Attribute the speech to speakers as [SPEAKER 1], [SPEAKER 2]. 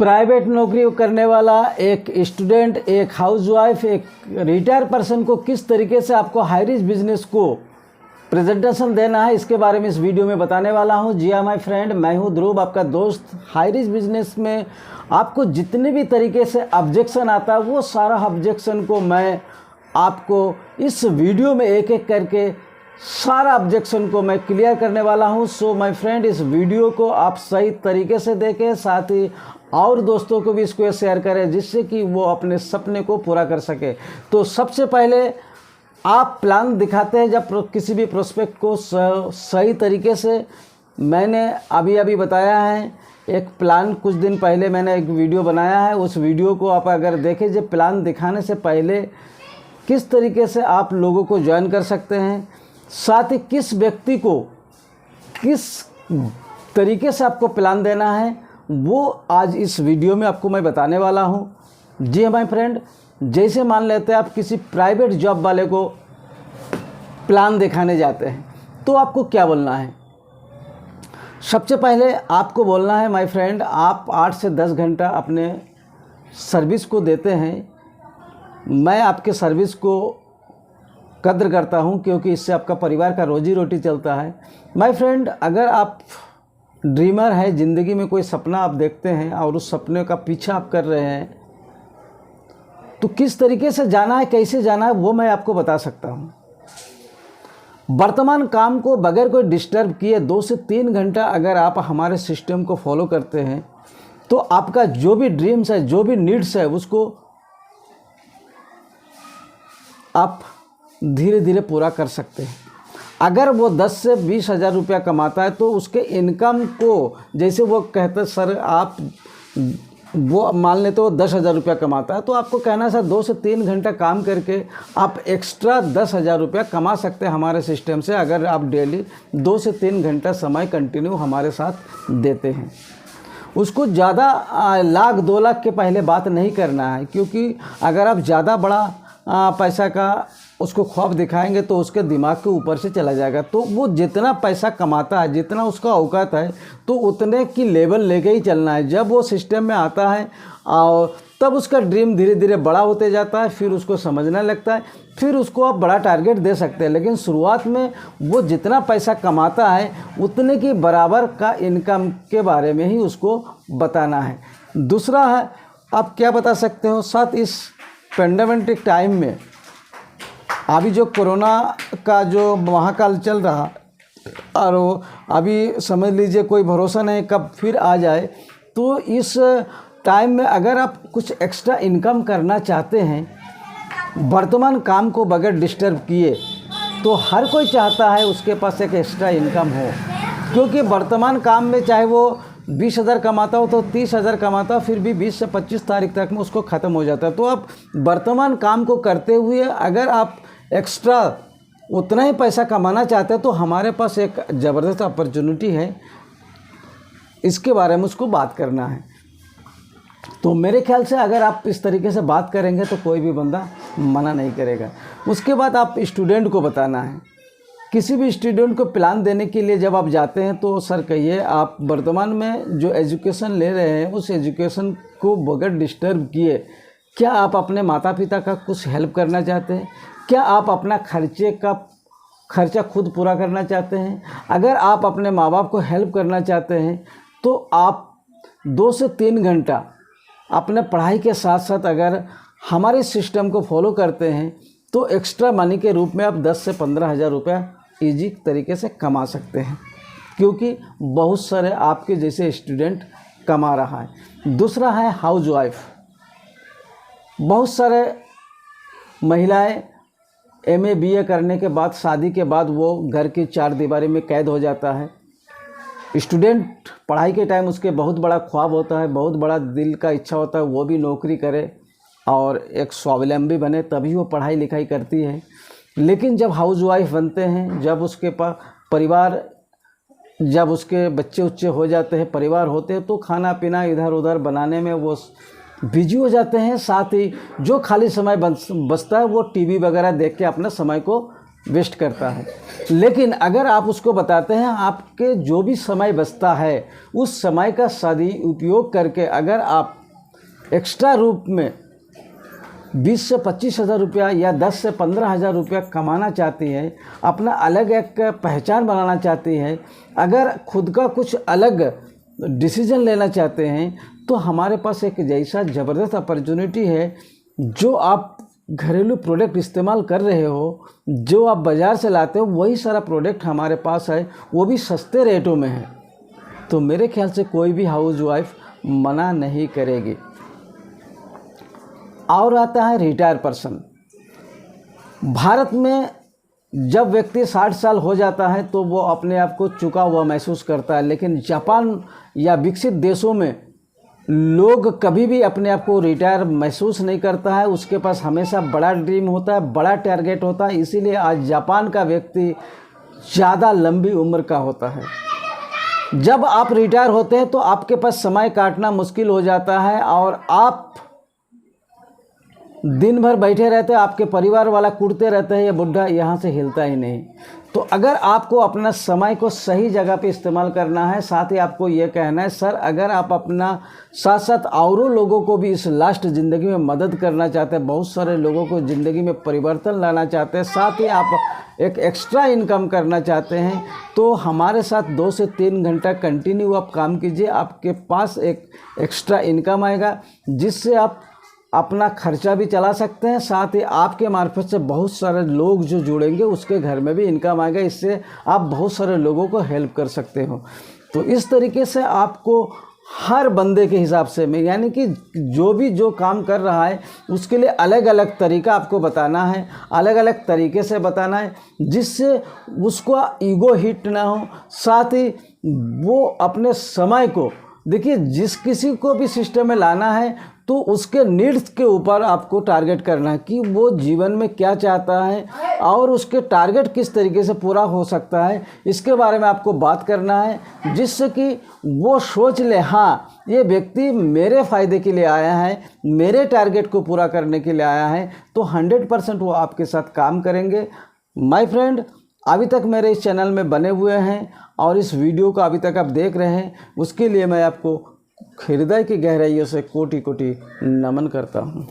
[SPEAKER 1] Private नौकरी करने वाला एक स्टूडेंट, एक हाउसवाइफ, एक रिटायर पर्सन को किस तरीके से आपको हाई रिस्क बिजनेस को प्रेजेंटेशन देना है, इसके बारे में इस वीडियो में बताने वाला हूं। जी हाँ माय फ्रेंड, मैं हूं ध्रुव, आपका दोस्त। हाई रिस्क बिजनेस में आपको जितने भी तरीके से ऑब्जेक्शन आता है, वो सारा ऑब्जेक्शन को मैं आपको इस वीडियो में एक एक करके सारा ऑब्जेक्शन को मैं क्लियर करने वाला हूं। सो माय फ्रेंड, इस वीडियो को आप सही तरीके से देखें, साथ ही और दोस्तों को भी इसको शेयर करें, जिससे कि वो अपने सपने को पूरा कर सके। तो सबसे पहले आप प्लान दिखाते हैं जब किसी भी प्रोस्पेक्ट को सही तरीके से। मैंने अभी बताया है एक प्लान, कुछ दिन पहले मैंने एक वीडियो बनाया है, उस वीडियो को आप अगर देखें, जब प्लान दिखाने से पहले किस तरीके से आप लोगों को ज्वाइन कर सकते हैं, साथ ही किस व्यक्ति को किस तरीके से आपको प्लान देना है, वो आज इस वीडियो में आपको मैं बताने वाला हूं। जी माय फ्रेंड, जैसे मान लेते हैं आप किसी प्राइवेट जॉब वाले को प्लान दिखाने जाते हैं, तो आपको क्या बोलना है? सबसे पहले आपको बोलना है माय फ्रेंड, आप 8 से 10 घंटा अपने सर्विस को देते हैं। मैं आपके सर्विस को कद्र करता हूं, क्योंकि इससे आपका परिवार का रोजी रोटी चलता है। माय फ्रेंड, अगर आप ड्रीमर है, ज़िंदगी में कोई सपना आप देखते हैं और उस सपने का पीछा आप कर रहे हैं, तो किस तरीके से जाना है, कैसे जाना है, वो मैं आपको बता सकता हूं। वर्तमान काम को बगैर कोई डिस्टर्ब किए 2 से 3 घंटा अगर आप हमारे सिस्टम को फॉलो करते हैं, तो आपका जो भी ड्रीम्स है, जो भी नीड्स है, उसको आप धीरे धीरे पूरा कर सकते हैं। अगर वो 10 से 20 हज़ार रुपया कमाता है, तो उसके इनकम को, जैसे वो कहते सर आप, वो मान लेते तो 10,000 रुपया कमाता है, तो आपको कहना है सर 2 से 3 घंटा काम करके आप एक्स्ट्रा 10,000 रुपया कमा सकते हैं हमारे सिस्टम से, अगर आप डेली 2 से 3 घंटा समय कंटिन्यू हमारे साथ देते हैं। उसको ज़्यादा 1,00,000 2 लाख के पहले बात नहीं करना है, क्योंकि अगर आप ज़्यादा बड़ा पैसा का उसको ख्वाब दिखाएंगे तो उसके दिमाग के ऊपर से चला जाएगा। तो वो जितना पैसा कमाता है, जितना उसका औकात है, तो उतने की लेवल लेके ही चलना है। जब वो सिस्टम में आता है और तब उसका ड्रीम धीरे धीरे बड़ा होते जाता है, फिर उसको समझने लगता है, फिर उसको आप बड़ा टारगेट दे सकते हैं। लेकिन शुरुआत में वो जितना पैसा कमाता है, उतने की बराबर का इनकम के बारे में ही उसको बताना है। दूसरा है, आप क्या बता सकते हो, साथ इस पेंडेमिक टाइम में अभी जो कोरोना का जो महाकाल चल रहा, और अभी समझ लीजिए कोई भरोसा नहीं कब फिर आ जाए, तो इस टाइम में अगर आप कुछ एक्स्ट्रा इनकम करना चाहते हैं वर्तमान काम को बगैर डिस्टर्ब किए, तो हर कोई चाहता है उसके पास एक एक्स्ट्रा इनकम हो, क्योंकि वर्तमान काम में चाहे वो 20,000 कमाता हो तो 30,000 कमाता हो, फिर भी 20 से 25 तारीख तक में उसको ख़त्म हो जाता है। तो आप वर्तमान काम को करते हुए अगर आप एक्स्ट्रा उतना ही पैसा कमाना चाहते हैं, तो हमारे पास एक ज़बरदस्त अपॉर्चुनिटी है, इसके बारे में उसको बात करना है। तो मेरे ख्याल से अगर आप इस तरीके से बात करेंगे तो कोई भी बंदा मना नहीं करेगा। उसके बाद आप स्टूडेंट को बताना है। किसी भी स्टूडेंट को प्लान देने के लिए जब आप जाते हैं, तो सर कहिए आप वर्तमान में जो एजुकेशन ले रहे हैं, उस एजुकेशन को बगैर डिस्टर्ब किए क्या आप अपने माता पिता का कुछ हेल्प करना चाहते हैं? क्या आप अपना खर्चा खुद पूरा करना चाहते हैं? अगर आप अपने माँ बाप को हेल्प करना चाहते हैं, तो आप 2 से 3 घंटा अपने पढ़ाई के साथ साथ अगर हमारे सिस्टम को फॉलो करते हैं, तो एक्स्ट्रा मनी के रूप में आप 10 से 15,000 रुपया ईजी तरीके से कमा सकते हैं, क्योंकि बहुत सारे आपके जैसे स्टूडेंट कमा रहा है। दूसरा है हाउसवाइफ। बहुत सारे महिलाएं MA BA करने के बाद, शादी के बाद वो घर की 4 दीवारी में कैद हो जाता है। स्टूडेंट पढ़ाई के टाइम उसके बहुत बड़ा ख्वाब होता है, बहुत बड़ा दिल का इच्छा होता है वो भी नौकरी करे और एक स्वावलंबी बने, तभी वो पढ़ाई लिखाई करती है। लेकिन जब हाउसवाइफ बनते हैं, जब उसके पास परिवार, जब उसके बच्चे उच्चे हो जाते हैं, परिवार होते हैं, तो खाना पीना इधर उधर बनाने में वो बिजी हो जाते हैं। साथ ही जो खाली समय बचता है, वो टीवी वगैरह देख के अपने समय को वेस्ट करता है। लेकिन अगर आप उसको बताते हैं आपके जो भी समय बचता है उस समय का सदुपयोग करके अगर आप एक्स्ट्रा रूप में 20 से 25 हज़ार रुपया या 10 से 15 हज़ार रुपया कमाना चाहती है, अपना अलग एक पहचान बनाना चाहती है, अगर खुद का कुछ अलग डिसीजन लेना चाहते हैं, तो हमारे पास एक जैसा ज़बरदस्त अपॉर्चुनिटी है। जो आप घरेलू प्रोडक्ट इस्तेमाल कर रहे हो, जो आप बाज़ार से लाते हो, वही सारा प्रोडक्ट हमारे पास है, वो भी सस्ते रेटों में है। तो मेरे ख्याल से कोई भी हाउसवाइफ मना नहीं करेगी। और आता है रिटायर पर्सन। भारत में जब व्यक्ति 60 साल हो जाता है तो वो अपने आप को चुका हुआ महसूस करता है, लेकिन जापान या विकसित देशों में लोग कभी भी अपने आप को रिटायर महसूस नहीं करता है। उसके पास हमेशा बड़ा ड्रीम होता है, बड़ा टारगेट होता है। इसीलिए आज जापान का व्यक्ति ज़्यादा लंबी उम्र का होता है। जब आप रिटायर होते हैं तो आपके पास समय काटना मुश्किल हो जाता है और आप दिन भर बैठे रहते हैं, आपके परिवार वाला कूटते रहते हैं, ये बुढ़ा यहाँ से हिलता ही नहीं। तो अगर आपको अपना समय को सही जगह पे इस्तेमाल करना है, साथ ही आपको ये कहना है सर, अगर आप अपना साथ साथ औरों लोगों को भी इस लास्ट ज़िंदगी में मदद करना चाहते हैं, बहुत सारे लोगों को ज़िंदगी में परिवर्तन लाना चाहते हैं, साथ ही आप एक एक्स्ट्रा इनकम करना चाहते हैं, तो हमारे साथ 2 से 3 घंटा कंटिन्यू आप काम कीजिए। आपके पास एक एक्स्ट्रा इनकम आएगा जिससे आप अपना खर्चा भी चला सकते हैं, साथ ही आपके मार्फत से बहुत सारे लोग जो जुड़ेंगे उसके घर में भी इनकम आएगा। इससे आप बहुत सारे लोगों को हेल्प कर सकते हो। तो इस तरीके से आपको हर बंदे के हिसाब से में, यानी कि जो काम कर रहा है उसके लिए अलग अलग तरीका आपको बताना है, अलग अलग तरीके से बताना है, जिससे उसको ईगो हिट ना हो। साथ ही वो अपने समय को, देखिए जिस किसी को भी सिस्टम में लाना है तो उसके नीड्स के ऊपर आपको टारगेट करना है कि वो जीवन में क्या चाहता है और उसके टारगेट किस तरीके से पूरा हो सकता है, इसके बारे में आपको बात करना है, जिससे कि वो सोच ले हाँ ये व्यक्ति मेरे फ़ायदे के लिए आया है, मेरे टारगेट को पूरा करने के लिए आया है, तो 100% वो आपके साथ काम करेंगे। माय फ्रेंड, अभी तक मेरे इस चैनल में बने हुए हैं और इस वीडियो को अभी तक आप देख रहे हैं, उसके लिए मैं आपको हृदय की गहराइयों से कोटि कोटि नमन करता हूँ।